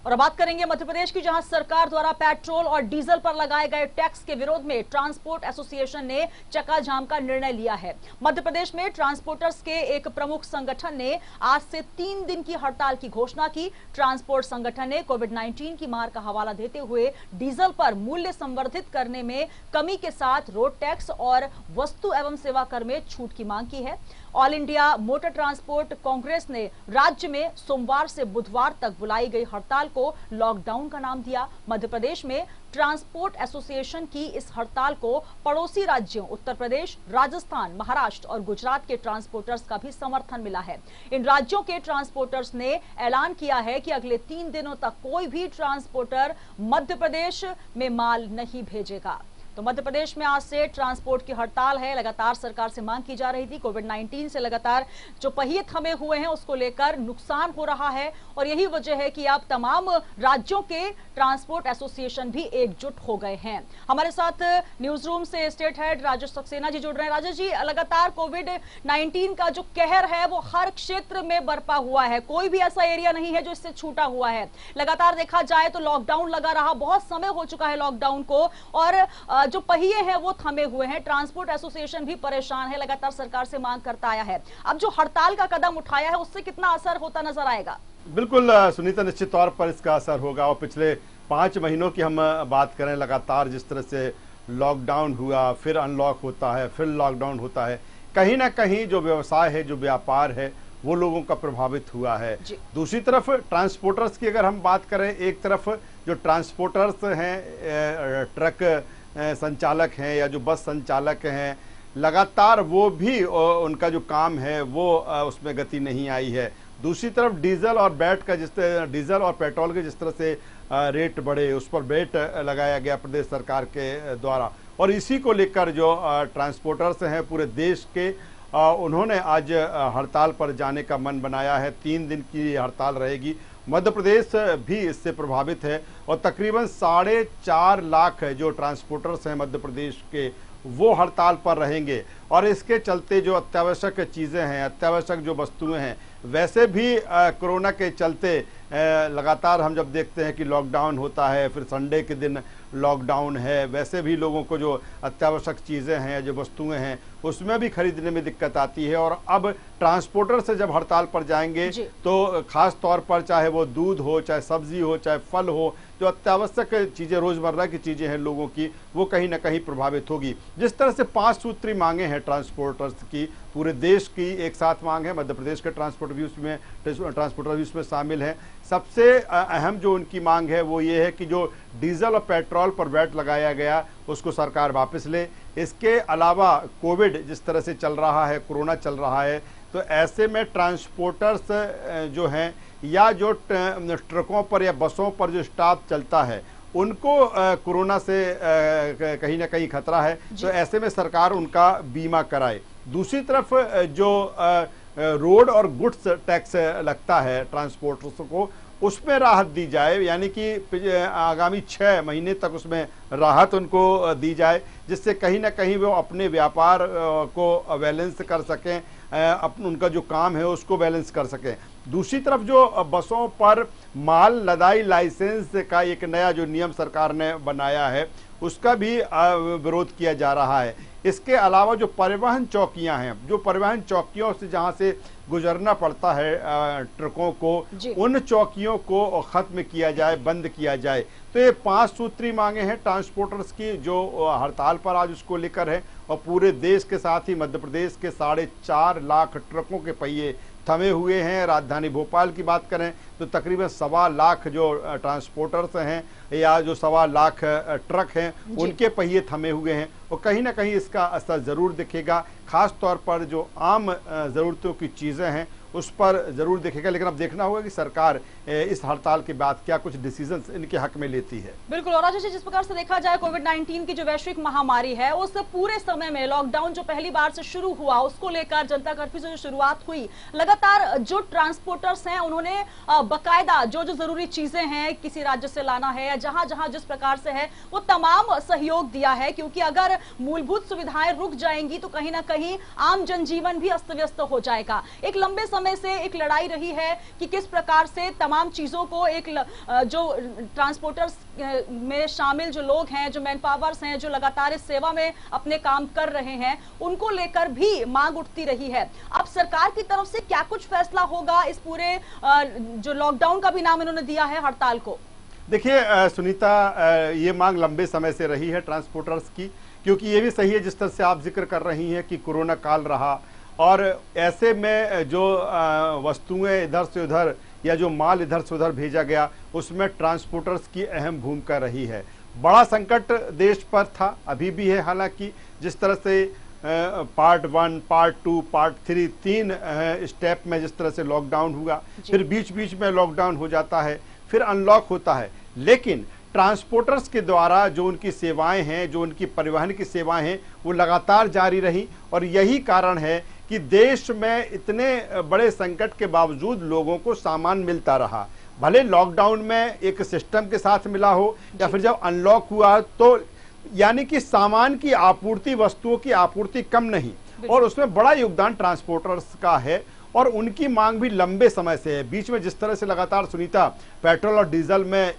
और अब बात करेंगे मध्य प्रदेश की, जहां सरकार द्वारा पेट्रोल और डीजल पर लगाए गए टैक्स के विरोध में ट्रांसपोर्ट एसोसिएशन ने चक्का जाम का निर्णय लिया है। मध्य प्रदेश में ट्रांसपोर्टर्स के एक प्रमुख संगठन ने आज से 3 दिन की हड़ताल की घोषणा की। ट्रांसपोर्ट संगठन ने कोविड-19 की मार का हवाला देते हुए डीजल पर मूल्य संवर्धित करने में कमी के साथ रोड टैक्स और वस्तु एवं सेवा कर में छूट की मांग की है। All India motor transport Congress ने राज्य में सोमवार से बुधवार तक बुलाई गई हड़ताल को लॉकडाउन का नाम दिया। मध्य प्रदेश में ट्रांसपोर्ट एसोसिएशन की इस हड़ताल को पड़ोसी राज्यों उत्तर प्रदेश, राजस्थान, महाराष्ट्र और गुजरात के ट्रांसपोर्टर्स का भी समर्थन मिला है। इन राज्यों के ट्रांसपोर्टर्स ने ऐलान किया है कि अगले 3 दिनों तक कोई भी ट्रांसपोर्टर मध्य प्रदेश में माल नहीं भेजेगा। तो मध्य प्रदेश में आज से ट्रांसपोर्ट की हड़ताल है। लगातार सरकार से मांग की जा रही थी। कोविड-19 से लगातार जो पहिए थमे हुए हैं उसको लेकर नुकसान हो रहा है और यही वजह है कि अब तमाम राज्यों के ट्रांसपोर्ट एसोसिएशन भी एकजुट हो गए हैं। हमारे साथ न्यूज रूम से स्टेट हेड राजेश सक्सेना जी जुड़ रहे हैं। राजेश जी, लगातार कोविड-19 का जो कहर है वो हर क्षेत्र में बरपा हुआ है। कोई भी ऐसा एरिया नहीं है जो इससे छूटा हुआ है। लगातार देखा जाए तो लॉकडाउन लगा रहा, बहुत समय हो चुका है लॉकडाउन को और जो पहिए हैं वो थमे हुए हैं। ट्रांसपोर्ट एसोसिएशन भी परेशान है, लगातार सरकार से मांग करता आया है। अब जो हड़ताल का कदम उठाया है उससे कितना असर होता नजर आएगा? बिल्कुल सुनीता, निश्चित तौर पर इसका असर होगा और पिछले 5 महीनों की हम बात करें, लगातार जिस तरह से लॉकडाउन हुआ, फिर अनलॉक होता है, फिर लॉकडाउन होता है, कहीं ना कहीं जो व्यवसाय है, जो व्यापार है, वो लोगों का प्रभावित हुआ है। दूसरी तरफ ट्रांसपोर्टर्स की अगर हम बात करें, एक तरफ जो ट्रांसपोर्टर्स हैं, ट्रक संचालक हैं या जो बस संचालक हैं, लगातार वो भी उनका जो काम है वो उसमें गति नहीं आई है। दूसरी तरफ डीजल और बैट का डीजल और पेट्रोल के जिस तरह से रेट बढ़े, उस पर वेट लगाया गया प्रदेश सरकार के द्वारा और इसी को लेकर जो ट्रांसपोर्टर्स हैं पूरे देश के, उन्होंने आज हड़ताल पर जाने का मन बनाया है। 3 दिन की हड़ताल रहेगी। मध्य प्रदेश भी इससे प्रभावित है और तकरीबन 4.5 लाख जो ट्रांसपोर्टर्स हैं मध्य प्रदेश के, वो हड़ताल पर रहेंगे और इसके चलते जो अत्यावश्यक चीज़ें हैं, अत्यावश्यक जो वस्तुएं हैं, वैसे भी कोरोना के चलते लगातार हम जब देखते हैं कि लॉकडाउन होता है, फिर संडे के दिन लॉकडाउन है, वैसे भी लोगों को जो अत्यावश्यक चीज़ें हैं, जो वस्तुएं हैं, उसमें भी खरीदने में दिक्कत आती है। और अब ट्रांसपोर्टर से जब हड़ताल पर जाएंगे तो खास तौर पर चाहे वो दूध हो, चाहे सब्जी हो, चाहे फल हो, जो अत्यावश्यक चीज़ें, रोज़मर्रा की चीज़ें हैं लोगों की, वो कहीं ना कहीं प्रभावित होगी। जिस तरह से 5 सूत्री मांगे हैं ट्रांसपोर्टर्स की, पूरे देश की एक साथ मांग है, मध्य प्रदेश के ट्रांसपोर्टर भी उसमें शामिल हैं। सबसे अहम जो उनकी मांग है वो ये है कि जो डीजल और पेट्रोल पर वैट लगाया गया उसको सरकार वापस ले। इसके अलावा कोविड जिस तरह से चल रहा है, कोरोना चल रहा है, तो ऐसे में ट्रांसपोर्टर्स जो हैं या जो ट्रकों पर या बसों पर जो स्टाफ चलता है उनको कोरोना से कहीं ना कहीं खतरा है, तो ऐसे में सरकार उनका बीमा कराए। दूसरी तरफ जो रोड और गुड्स टैक्स लगता है ट्रांसपोर्टर्स को, उसमें राहत दी जाए, यानी कि आगामी 6 महीने तक उसमें राहत उनको दी जाए, जिससे कहीं ना कहीं वो अपने व्यापार को बैलेंस कर सकें, उनका जो काम है उसको बैलेंस कर सकें। दूसरी तरफ जो बसों पर माल लदाई लाइसेंस का एक नया जो नियम सरकार ने बनाया है उसका भी विरोध किया जा रहा है। इसके अलावा जो परिवहन चौकियां हैं, जो परिवहन चौकियों से जहां से गुजरना पड़ता है ट्रकों को, उन चौकियों को ख़त्म किया जाए, बंद किया जाए। तो ये 5 सूत्री मांगे हैं ट्रांसपोर्टर्स की जो हड़ताल पर आज उसको लेकर है और पूरे देश के साथ ही मध्य प्रदेश के 4.5 लाख ट्रकों के पहिए थमे हुए हैं। राजधानी भोपाल की बात करें तो तकरीबन 1.25 लाख जो ट्रांसपोर्टर्स हैं या जो 1.25 लाख ट्रक हैं उनके पहिए थमे हुए हैं और कहीं ना कहीं इसका असर ज़रूर दिखेगा। खास तौर पर जो आम ज़रूरतों की चीज़ें हैं उस पर ज़रूर दिखेगा, लेकिन अब देखना होगा कि सरकार इस हड़ताल के बाद क्या कुछ डिसीजंस इनके हक में लेती है। बिल्कुल, और राजेश, जिस प्रकार से देखा जाए कोविड-19 की जो वैश्विक महामारी है उस पूरे समय में लॉकडाउन जो पहली बार से शुरू हुआ उसको लेकर जनता कर्फ्यू से जो शुरुआत हुई, लगातार जो ट्रांसपोर्टर्स हैं उन्होंने बाकायदा जो जरूरी चीजें हैं किसी राज्य से लाना है या जहां जहां जिस प्रकार से है वो तमाम सहयोग दिया है, क्योंकि अगर मूलभूत सुविधाएं रुक जाएंगी तो कहीं ना कहीं आम जनजीवन भी अस्त व्यस्त हो जाएगा। एक लंबे समय समय से एक लड़ाई रही है कि किस प्रकार से तमाम चीजों को जो ट्रांसपोर्टर्स में शामिल जो लोग हैं, जो मैन पावर्स हैं, जो लगातार इस सेवा में अपने काम कर रहे हैं, उनको लेकर भी मांग उठती रही है। अब सरकार की तरफ से क्या कुछ फैसला होगा इस पूरे जो लॉकडाउन का भी नाम इन्होंने दिया है हड़ताल को? देखिए सुनीता, ये मांग लंबे समय से रही है ट्रांसपोर्टर्स की, क्योंकि ये भी सही है जिस तरह से आप जिक्र कर रही हैं कि कोरोना काल रहा और ऐसे में जो वस्तुएं इधर से उधर या जो माल इधर से उधर भेजा गया, उसमें ट्रांसपोर्टर्स की अहम भूमिका रही है। बड़ा संकट देश पर था, अभी भी है। हालांकि जिस तरह से पार्ट 1, पार्ट 2, पार्ट 3 तीन स्टेप में जिस तरह से लॉकडाउन हुआ, फिर बीच बीच में लॉकडाउन हो जाता है, फिर अनलॉक होता है, लेकिन ट्रांसपोर्टर्स के द्वारा जो उनकी सेवाएं हैं, जो उनकी परिवहन की सेवाएं हैं, वो लगातार जारी रही। और यही कारण है कि देश में इतने बड़े संकट के बावजूद लोगों को सामान मिलता रहा। भले लॉकडाउन में एक सिस्टम के साथ मिला हो या फिर जब अनलॉक हुआ तो यानी कि सामान की आपूर्ति, वस्तुओं की आपूर्ति कम नहीं, और उसमें बड़ा योगदान ट्रांसपोर्टर्स का है और उनकी मांग भी लंबे समय से है। बीच में जिस तरह से लगातार सुनीता पेट्रोल और डीजल में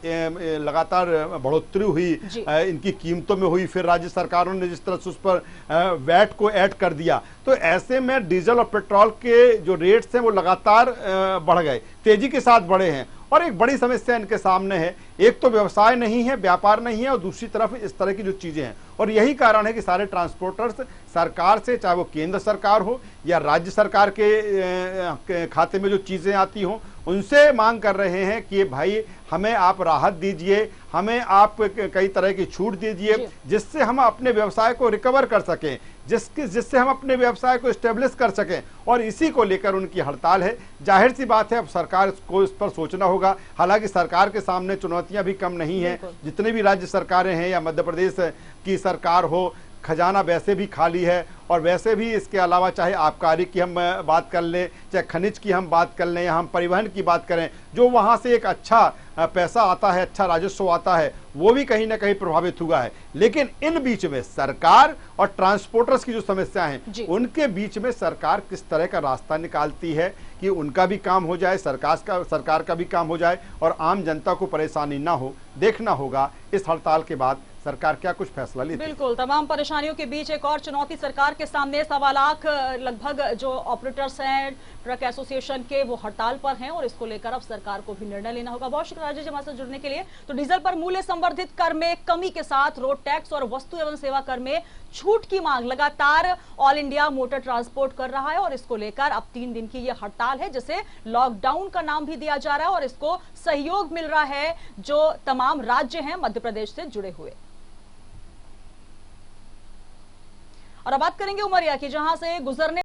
लगातार बढ़ोतरी हुई, इनकी कीमतों में हुई, फिर राज्य सरकारों ने जिस तरह से उस पर वैट को ऐड कर दिया, तो ऐसे में डीजल और पेट्रोल के जो रेट्स हैं वो लगातार बढ़ गए, तेजी के साथ बढ़े हैं। और एक बड़ी समस्या इनके सामने है, एक तो व्यवसाय नहीं है, व्यापार नहीं है, और दूसरी तरफ इस तरह की जो चीजें हैं। और यही कारण है कि सारे ट्रांसपोर्टर्स सरकार से, चाहे वो केंद्र सरकार हो या राज्य सरकार के खाते में जो चीजें आती हों, उनसे मांग कर रहे हैं कि भाई हमें आप राहत दीजिए, हमें आप कई तरह की छूट दीजिए, जिससे हम अपने व्यवसाय को रिकवर कर सकें, जिससे हम अपने व्यवसाय को स्टेब्लिश कर सकें। और इसी को लेकर उनकी हड़ताल है। जाहिर सी बात है, अब सरकार को इस पर सोचना होगा। हालांकि सरकार के सामने चुनौतियां भी कम नहीं हैं। जितने भी राज्य सरकारें हैं या मध्य प्रदेश की सरकार हो, खजाना वैसे भी खाली है, और वैसे भी इसके अलावा चाहे आबकारी की हम बात कर लें, चाहे खनिज की हम बात कर लें, या हम परिवहन की बात करें, जो वहाँ से एक अच्छा पैसा आता है, अच्छा राजस्व आता है, वो भी कहीं ना कहीं प्रभावित हुआ है। लेकिन इन बीच में सरकार और ट्रांसपोर्टर्स की जो समस्या है, उनके बीच में सरकार किस तरह का रास्ता निकालती है कि उनका भी काम हो जाए, सरकार का भी काम हो जाए और आम जनता को परेशानी ना हो। देखना होगा इस हड़ताल के बाद सरकार क्या कुछ फैसला लेती है। बिल्कुल, तमाम परेशानियों के बीच एक और चुनौती सरकार के सामने। 1.25 लाख लगभग जो ऑपरेटर्स हैं ट्रक एसोसिएशन के, वो हड़ताल पर हैं और इसको लेकर अब सरकार को भी निर्णय लेना होगा। बहुत शुक्रिया राजेश हमारे साथ जुड़ने के लिए। तो डीजल पर मूल्य संवर्धित कर में कमी के साथ रोड टैक्स और वस्तु एवं सेवा कर में छूट की मांग लगातार ऑल इंडिया मोटर ट्रांसपोर्ट कर रहा है, और इसको लेकर अब 3 दिन की यह हड़ताल है, जिसे लॉकडाउन का नाम भी दिया जा रहा है, और इसको सहयोग मिल रहा है जो तमाम राज्य हैं मध्य प्रदेश से जुड़े हुए। और अब बात करेंगे उमरिया की, जहां से गुजरने